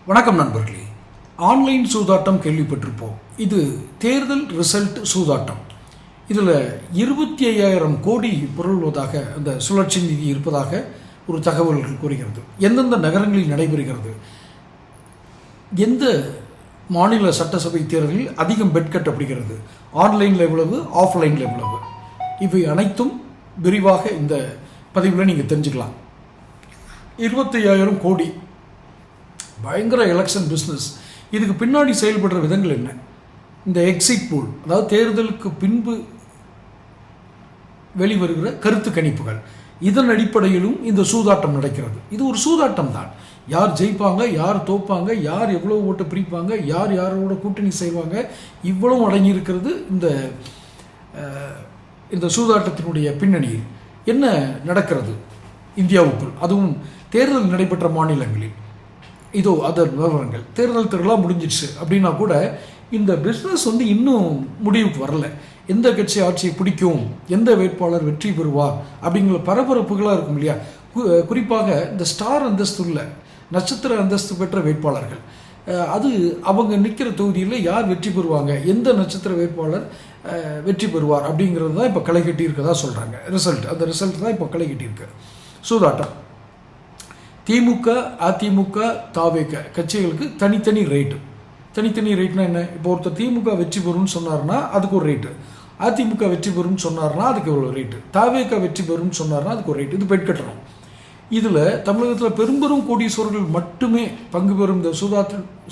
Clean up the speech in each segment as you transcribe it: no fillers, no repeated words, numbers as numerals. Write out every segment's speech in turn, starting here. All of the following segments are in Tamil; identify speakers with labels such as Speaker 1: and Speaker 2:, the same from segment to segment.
Speaker 1: வணக்கம் நண்பர்களே. ஆன்லைன் சூதாட்டம் கேள்விப்பட்டிருப்போம். இது தேர்தல் ரிசல்ட் சூதாட்டம். இதில் 25,000 கோடி புரள்வதாக அந்த சுழற்சி நிதி இருப்பதாக ஒரு தகவல்கள் கூறுகிறது. எந்தெந்த நகரங்களில் நடைபெறுகிறது, எந்த மாநில சட்டசபை தேர்தலில் அதிகம் பெட் கட்டப்படுகிறது, ஆன்லைனில் எவ்வளவு, ஆஃப்லைனில் எவ்வளவு, இவை அனைத்தும் விரிவாக இந்த பதிவில் நீங்கள் தெரிஞ்சுக்கலாம். 25,000 கோடி பயங்கர எலெக்ஷன் பிஸ்னஸ். இதுக்கு பின்னாடி செயல்படுற விதங்கள் என்ன? இந்த எக்ஸிட் போல், அதாவது தேர்தலுக்கு பின்பு வெளிவருகிற கருத்து கணிப்புகள், இதன் அடிப்படையிலும் இந்த சூதாட்டம் நடக்கிறது. இது ஒரு சூதாட்டம் தான். யார் ஜெயிப்பாங்க, யார் தோப்பாங்க, யார் எவ்வளோ ஓட்டு பிரிப்பாங்க, யார் யாரோட கூட்டணி செய்வாங்க, இவ்வளவும் அடங்கியிருக்கிறது இந்த சூதாட்டத்தினுடைய பின்னணியில். என்ன நடக்கிறது இந்தியாவுக்குள், அதுவும் தேர்தல் நடைபெற்ற மாநிலங்களில்? இதோ அதன் விவரங்கள். தேர்தல் திருவிழா முடிஞ்சிடுச்சு அப்படின்னா கூட இந்த பிஸ்னஸ் இன்னும் முடிவுக்கு வரல. எந்த கட்சி ஆட்சியை பிடிக்கும், எந்த வேட்பாளர் வெற்றி பெறுவார் அப்படிங்கிற பரபரப்புகளாக இருக்கும் இல்லையா? குறிப்பாக இந்த ஸ்டார் அந்தஸ்து உள்ள, நட்சத்திர அந்தஸ்து பெற்ற வேட்பாளர்கள், அது அவங்க நிற்கிற தொகுதியில் யார் வெற்றி பெறுவாங்க, எந்த நட்சத்திர வேட்பாளர் வெற்றி பெறுவார் அப்படிங்கிறது தான் இப்போ களை கட்டி இருக்கதா சொல்கிறாங்க. அந்த ரிசல்ட் தான் இப்போ களை கட்டியிருக்கு. சூதாட்டம். திமுக, அதிமுக, தாவேக கட்சிகளுக்கு தனித்தனி ரேட்டு. தனித்தனி ரேட்னா என்ன? இப்போ ஒருத்தர் திமுக வெற்றி பெறும்னு சொன்னார்னா அதுக்கு ஒரு ரேட்டு, அதிமுக வெற்றி பெறும்னு சொன்னார்னா அதுக்கு எவ்வளோ ரேட்டு, தாவேக வெற்றி பெறும்னு சொன்னார்னா அதுக்கு ஒரு ரேட்டு. இது பெட் கட்டணும். இதில் தமிழகத்தில் பெரும்பெரும் கோடீஸ்வரர்கள் மட்டுமே பங்கு பெறும் இந்த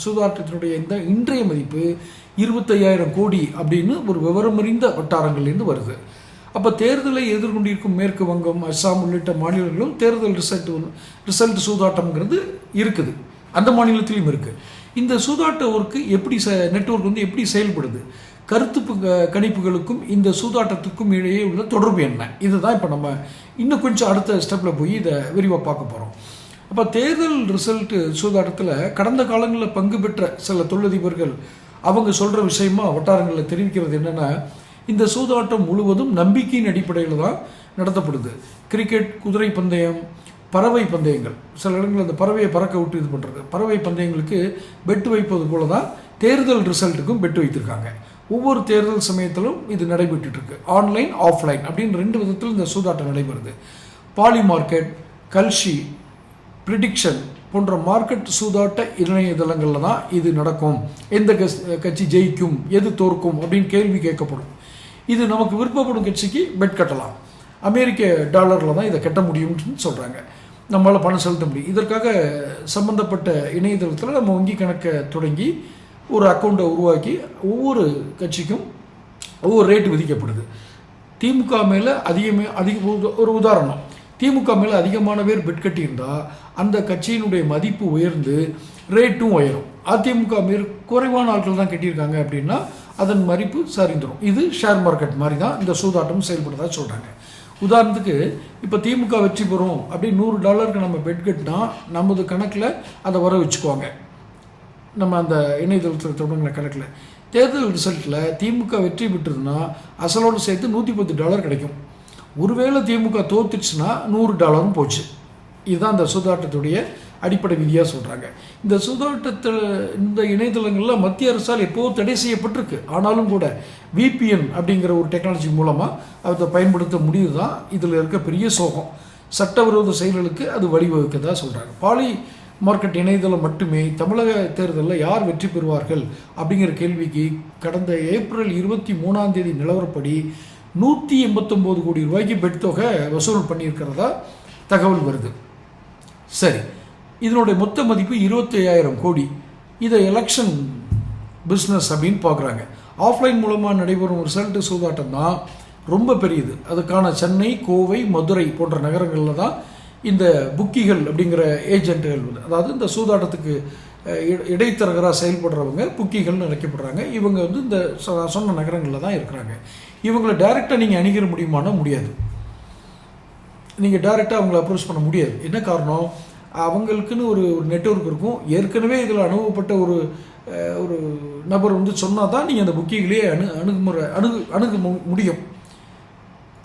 Speaker 1: சூதாட்டத்தினுடைய இந்த இன்றைய மதிப்பு 25,000 கோடி அப்படின்னு ஒரு விவரமறிந்த வட்டாரங்கள்லேருந்து வருது. அப்போ தேர்தலை எதிர்கொண்டிருக்கும் மேற்கு வங்கம், அஸ்ஸாம் உள்ளிட்ட மாநிலங்களும் தேர்தல் ரிசல்ட் சூதாட்டம்ங்கிறது இருக்குது. அந்த மாநிலத்திலையும் இருக்குது. இந்த சூதாட்ட ஒர்க்கு எப்படி நெட்வொர்க் எப்படி செயல்படுது, கருத்து கணிப்புகளுக்கும் இந்த சூதாட்டத்துக்கும் இடையே உள்ள தொடர்பு என்ன, இதுதான் இப்போ நம்ம இன்னும் கொஞ்சம் அடுத்த ஸ்டெப்பில் போய் இதை விரிவாக பார்க்க போகிறோம். அப்போ தேர்தல் ரிசல்ட் சூதாட்டத்தில் கடந்த காலங்களில் பங்கு பெற்ற சில தொழிலதிபர்கள் அவங்க சொல்கிற விஷயமா வட்டாரங்களில் தெரிவிக்கிறது என்னென்னா, இந்த சூதாட்டம் முழுவதும் நம்பிக்கையின் அடிப்படையில் தான் நடத்தப்படுது. கிரிக்கெட், குதிரை பந்தயம், பறவை பந்தயங்கள், சில இடங்களில் அந்த பறவையை பறக்க விட்டு இது பண்ணுறது, பறவை பந்தயங்களுக்கு பெட்டு வைப்பது போல தான் தேர்தல் ரிசல்ட்டுக்கும் பெட்டு வைத்திருக்காங்க. ஒவ்வொரு தேர்தல் சமயத்திலும் இது நடைபெற்றுருக்கு. ஆன்லைன், ஆஃப்லைன் அப்படின்னு 2 விதத்தில் இந்த சூதாட்டம் நடைபெறுது. பாலி மார்க்கெட், கல்ஷி, ப்ரிடிக்ஷன் போன்ற மார்க்கெட் சூதாட்ட இணையதளங்களில் தான் இது நடக்கும். எந்த கட்சி ஜெயிக்கும், எது தோற்கும் அப்படின்னு கேள்வி கேட்கப்படும். இது நமக்கு விருப்பப்படும் கட்சிக்கு பெட் கட்டலாம். அமெரிக்க டாலரில் தான் இதை கட்ட முடியும்னு சொல்கிறாங்க. நம்மளால் பணம் செலுத்த முடியும். இதற்காக சம்மந்தப்பட்ட இணையதளத்தில் நம்ம வங்கி கணக்கை தொடங்கி ஒரு அக்கௌண்ட்டை உருவாக்கி ஒவ்வொரு கட்சிக்கும் ஒவ்வொரு ரேட்டு விதிக்கப்படுது. திமுக மேலே ஒரு உதாரணம், திமுக மேலே அதிகமான பேர் பெட் கட்டியிருந்தால் அந்த கட்சியினுடைய மதிப்பு உயர்ந்து ரேட்டும் உயரும். அதிமுக மேல் குறைவான ஆட்கள் தான் கட்டியிருக்காங்க அப்படின்னா அதன் மதிப்பு சரிந்துடும். இது ஷேர் மார்க்கெட் மாதிரி தான் இந்த சூதாட்டம் செயல்படுறதா சொல்கிறாங்க. உதாரணத்துக்கு இப்போ திமுக வெற்றி பெறும் அப்படி $100 நம்ம பெட் கட்டினா நமது கணக்கில் அதை வர வச்சுக்குவாங்க. நம்ம அந்த இணையதளத்தில் தொடங்கின கணக்கில் தேர்தல் ரிசல்ட்டில் திமுக வெற்றி பெற்றதுன்னா அசலோடு சேர்த்து $110 கிடைக்கும். ஒருவேளை திமுக தோத்துச்சுன்னா $100 போச்சு. இதுதான் இந்த சூதாட்டத்துடைய அடிப்படை விதியாக சொல்கிறாங்க. இந்த சூதாட்டத்தில் இந்த இணையதளங்களில் மத்திய அரசால் எப்போது தடை செய்யப்பட்டிருக்கு. ஆனாலும் கூட VPN அப்படிங்கிற ஒரு டெக்னாலஜி மூலமாக அதை பயன்படுத்த முடியுது தான் இதில் இருக்க பெரிய சோகம். சட்டவிரோத செயல்களுக்கு அது வழிவகுக்கதாக சொல்கிறாங்க. பாலி மார்க்கெட் இணையதளம் மட்டுமே தமிழக தேர்தலில் யார் வெற்றி பெறுவார்கள் அப்படிங்கிற கேள்விக்கு கடந்த ஏப்ரல் 23 நிலவரப்படி 189 கோடி ரூபாய்க்கு பெட் தொகை வசூல் பண்ணியிருக்கிறதா தகவல் வருது. சரி, இதனுடைய மொத்த மதிப்பு 25,000 கோடி. இதை எலெக்ஷன் பிஸ்னஸ் அப்படின்னு பார்க்குறாங்க. ஆஃப்லைன் மூலமாக நடைபெறும் ரிசல்ட் சூதாட்டம் தான் ரொம்ப பெரியது. அதுக்கான சென்னை, கோவை, மதுரை போன்ற நகரங்களில் தான் இந்த புக்கிகள் அப்படிங்கிற ஏஜென்ட்டுகள், அதாவது இந்த சூதாட்டத்துக்கு இடைத்தரகராக செயல்படுறவங்க புக்கிகள்னு அழைக்கப்படுறாங்க. இவங்க இந்த சொன்ன நகரங்களில் தான் இருக்கிறாங்க. இவங்களை டைரெக்டாக நீங்கள் அணுகிற முடியுமானா முடியாது. நீங்கள் டைரெக்டாக அவங்கள அப்ரோச் பண்ண முடியாது. என்ன காரணம்? அவங்களுக்குன்னு ஒரு நெட்வொர்க் இருக்கும். ஏற்கனவே இதில் அனுபவப்பட்ட ஒரு நபர் சொன்னால் தான் நீங்கள் அந்த புக்கிங்களே அணுக முடியும்.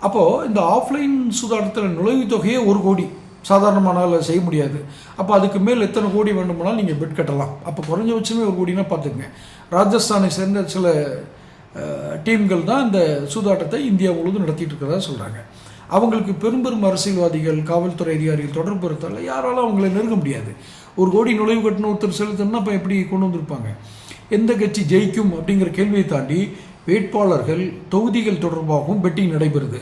Speaker 1: அப்போது இந்த ஆஃப்லைன் சூதாட்டத்தில் நுழைவு தொகையே 1 கோடி. சாதாரணமானால் செய்ய முடியாது. அப்போ அதுக்கு மேல் எத்தனை கோடி வேண்டுமானாலும் நீங்கள் பெட் கட்டலாம். அப்போ குறைஞ்சபட்சமே ஒரு கோடினா பார்த்துக்குங்க. ராஜஸ்தானை சேர்ந்த சில டீம்கள் தான் இந்த சூதாட்டத்தை இந்தியா முழுவதும் நடத்திட்டு இருக்கிறதா சொல்கிறாங்க. அவங்களுக்கு பெரும் அரசியல்வாதிகள், காவல்துறை அதிகாரிகள் தொடர்பு இருந்தால யாராலும் அவங்களை நெருங்க முடியாது. ஒரு கோடி நுழைவு கட்டணம் ஒருத்தர் செலுத்தணும்னா அப்போ எப்படி கொண்டு வந்திருப்பாங்க? எந்த கட்சி ஜெயிக்கும் அப்படிங்கிற கேள்வியை தாண்டி வேட்பாளர்கள், தொகுதிகள் தொடர்பாகவும் பெட்டிங் நடைபெறுது.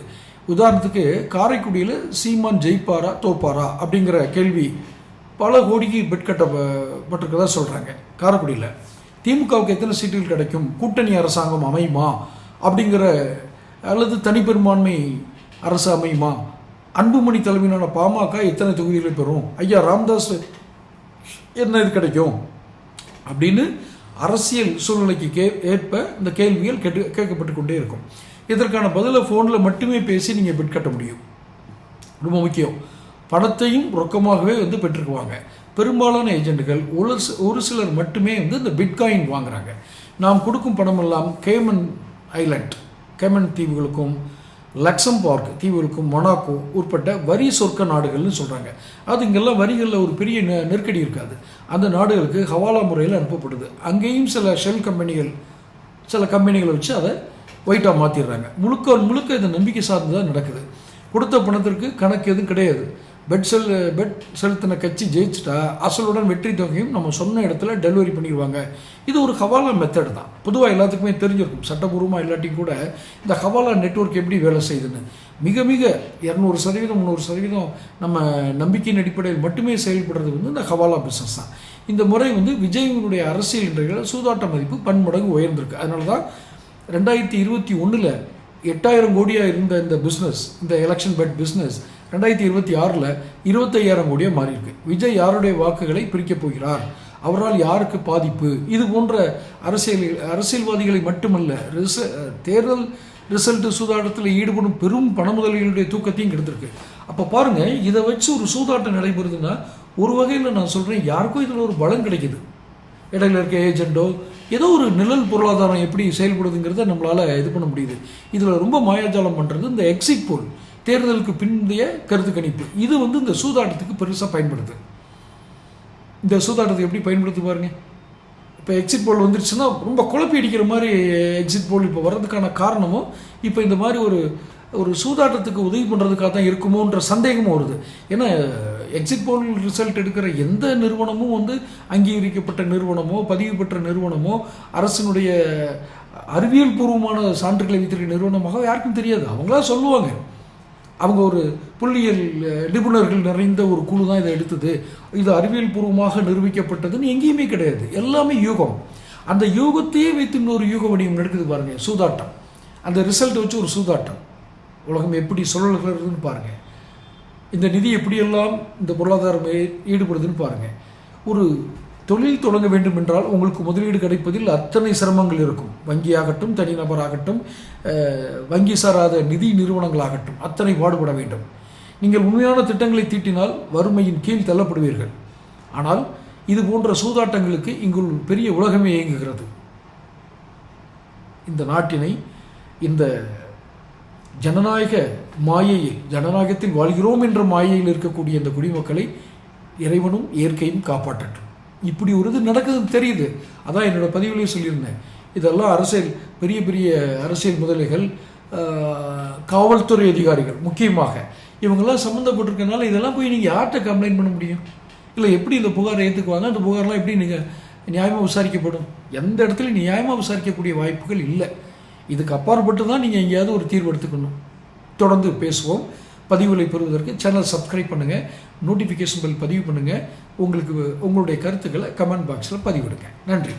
Speaker 1: உதாரணத்துக்கு காரைக்குடியில் சீமான் ஜெயிப்பாரா தோப்பாரா அப்படிங்கிற கேள்வி பல கோடிக்கு பெட் கட்டப்பட்டிருக்கதா சொல்கிறாங்க. காரைக்குடியில் திமுகவுக்கு எத்தனை சீட்டுகள் கிடைக்கும், கூட்டணி அரசாங்கம் அமையுமா அப்படிங்கிற, அல்லது தனிப்பெரும்பான்மை அரசு அமையுமா, அன்புமணி தலைமையிலான பாமக எத்தனை தொகுதிகளை பெறும், ஐயா ராமதாஸ் என்ன இது கிடைக்கும் அப்படின்னு அரசியல் சூழ்நிலைக்கு ஏற்ப இந்த கேள்விகள் கேட்கப்பட்டு கொண்டே இருக்கும். இதற்கான பதிலை ஃபோனில் மட்டுமே பேசி நீங்கள் பெட் கட்ட முடியும். ரொம்ப முக்கியம். பணத்தையும் ரொக்கமாகவே பெற்றுக்குவாங்க. பெரும்பாலான ஏஜென்ட்டுகள் ஒரு சிலர் மட்டுமே இந்த பிட்காயின் வாங்குறாங்க. நாம் கொடுக்கும் பணமெல்லாம் கேமன் தீவுகளுக்கும் லக்சம்பர்க் தீவுகளுக்கும் மொனாக்கோ உட்பட்ட வரி சொர்க்க நாடுகள்னு சொல்கிறாங்க. அது இங்கெல்லாம் வரிகளில் ஒரு பெரிய நெருக்கடி இருக்காது. அந்த நாடுகளுக்கு ஹவாலா முறையில் அனுப்பப்படுது. அங்கேயும் சில கம்பெனிகளை வச்சு அதை ஒயிட்டாக மாற்றிடுறாங்க. முழுக்க இந்த நம்பிக்கை சார்ந்து தான் நடக்குது. கொடுத்த பணத்திற்கு கணக்கு எதுவும் கிடையாது. பெட் செலுத்தின கட்சி ஜெயிச்சுட்டா அசலுடன் வெற்றி தொகையும் நம்ம சொன்ன இடத்துல டெலிவரி பண்ணிடுவாங்க. இது ஒரு ஹவாலா மெத்தட் தான். பொதுவாக எல்லாத்துக்குமே தெரிஞ்சிருக்கும். சட்டபூர்வமாக இல்லாட்டியும் கூட இந்த ஹவாலா நெட்வொர்க் எப்படி வேலை செய்யுதுன்னு மிக 200%, 300% நம்ம நம்பிக்கையின் அடிப்படையில் மட்டுமே செயல்படுறது இந்த ஹவாலா பிஸ்னஸ் தான். இந்த முறை விஜயினுடைய அரசியல் இன்றைய சூதாட்ட மதிப்பு பன்மடங்கு உயர்ந்திருக்கு. அதனால தான் 2021 8,000 கோடியாக இருந்த இந்த பிஸ்னஸ், இந்த எலெக்ஷன் பெட் பிஸ்னஸ் 2026 25,000 கோடியாக மாறியிருக்கு. விஜய் யாருடைய வாக்குகளை பிரிக்கப் போகிறார், அவரால் யாருக்கு பாதிப்பு, இது போன்ற அரசியல்வாதிகளை மட்டுமல்ல, தேர்தல் ரிசல்ட் சூதாட்டத்தில் ஈடுபடும் பெரும் பண முதலிகளுடைய தூக்கத்தையும் கெடுத்திருக்கு. அப்போ பாருங்கள், இதை வச்சு ஒரு சூதாட்டம் நடைபெறுதுன்னா ஒரு வகையில் நான் சொல்கிறேன், யாருக்கும் இதில் ஒரு பலம் கிடைக்குது. இடையில இருக்க ஏஜெண்டோ ஏதோ ஒரு நிழல் பொருளாதாரம் எப்படி செயல்படுதுங்கிறத நம்மளால் இது பண்ண முடியுது. இதில் ரொம்ப மாயாஜாலம் பண்ணுறது இந்த எக்ஸிட் போல், தேர்தலுக்கு பிந்தைய கருத்து கணிப்பு. இது இந்த சூதாட்டத்துக்கு பெருசாக பயன்படுது. இந்த சூதாட்டத்தை எப்படி பயன்படுத்தி பாருங்க. இப்போ எக்ஸிட் போல் வந்துருச்சுன்னா ரொம்ப குழப்பி அடிக்கிற மாதிரி எக்ஸிட் போல் இப்போ வர்றதுக்கான காரணமும் இப்போ இந்த மாதிரி ஒரு சூதாட்டத்துக்கு உதவி பண்ணுறதுக்காக தான் இருக்குமோன்ற சந்தேகமும் வருது. ஏன்னா எக்ஸிட் போல் ரிசல்ட் எடுக்கிற எந்த நிறுவனமும் அங்கீகரிக்கப்பட்ட நிறுவனமோ பதிவு பெற்ற நிறுவனமோ அரசினுடைய அறிவியல் பூர்வமான சான்றுகளை வைத்திருக்கிற நிறுவனமாக யாருக்கும் தெரியாது. அவங்களா சொல்லுவாங்க, அவங்க ஒரு புள்ளியியல் நிபுணர்கள் நிறைந்த ஒரு குழு தான் இதை எடுத்தது, இது அறிவியல் பூர்வமாக நிரூபிக்கப்பட்டதுன்னு எங்கேயுமே கிடையாது. எல்லாமே யூகம். அந்த யூகத்தையே வைத்து இன்னொரு யூக வடிவம் நடக்குது பாருங்கள், சூதாட்டம். அந்த ரிசல்ட்டை வச்சு ஒரு சூதாட்டம். உலகம் எப்படி சொல்லலுதுன்னு பாருங்கள். இந்த நிதி எப்படியெல்லாம் இந்த பொருளாதாரம் ஈடுபடுதுன்னு பாருங்கள். ஒரு தொழில் தொடங்க வேண்டும் என்றால் உங்களுக்கு முதலீடு கிடைப்பதில் அத்தனை சிரமங்கள் இருக்கும். வங்கியாகட்டும், தனிநபராகட்டும், வங்கி சாராத நிதி நிறுவனங்களாகட்டும் அத்தனை பாடுபட வேண்டும். நீங்கள் உண்மையான திட்டங்களை தீட்டினால் வறுமையின் கீழ் தள்ளப்படுவீர்கள். ஆனால் இது போன்ற சூதாட்டங்களுக்கு இங்கு பெரிய உலகமே இயங்குகிறது. இந்த நாட்டினை இந்த ஜனநாயக மாயையில், ஜனநாயகத்தில் வாழ்கிறோம் என்ற மாயையில் இருக்கக்கூடிய இந்த குடிமக்களை இறைவனும் இயற்கையும் காப்பாற்றட்டும். இப்படி ஒரு இது நடக்குதுன்னு தெரியுது. அதான் என்னோட பதிவுலேயே சொல்லியிருந்தேன். இதெல்லாம் பெரிய அரசியல் முதலைகள், காவல்துறை அதிகாரிகள் முக்கியமாக இவங்கெல்லாம் சம்மந்தப்பட்டிருக்கனால இதெல்லாம் போய் நீங்கள் யார்கிட்ட கம்ப்ளைண்ட் பண்ண முடியும்? இல்லை எப்படி இந்த புகாரை ஏற்றுக்குவாங்க? அந்த புகார்லாம் எப்படி நீங்கள் நியாயமாக விசாரிக்கப்படும்? எந்த இடத்துலையும் நியாயமாக விசாரிக்கக்கூடிய வாய்ப்புகள் இல்லை. இதுக்கு அப்பாற்பட்டு தான் நீங்கள் எங்கேயாவது ஒரு தீர்வு எடுத்துக்கணும். தொடர்ந்து பேசுவோம். பதிவுகளை பெறுவதற்கு சேனல் சப்ஸ்கிரைப் பண்ணுங்கள், நோட்டிஃபிகேஷன் பெல் பதிவு பண்ணுங்கள். உங்களுடைய கருத்துக்களை கமெண்ட் பாக்ஸில் பதிவிடுங்க. நன்றி.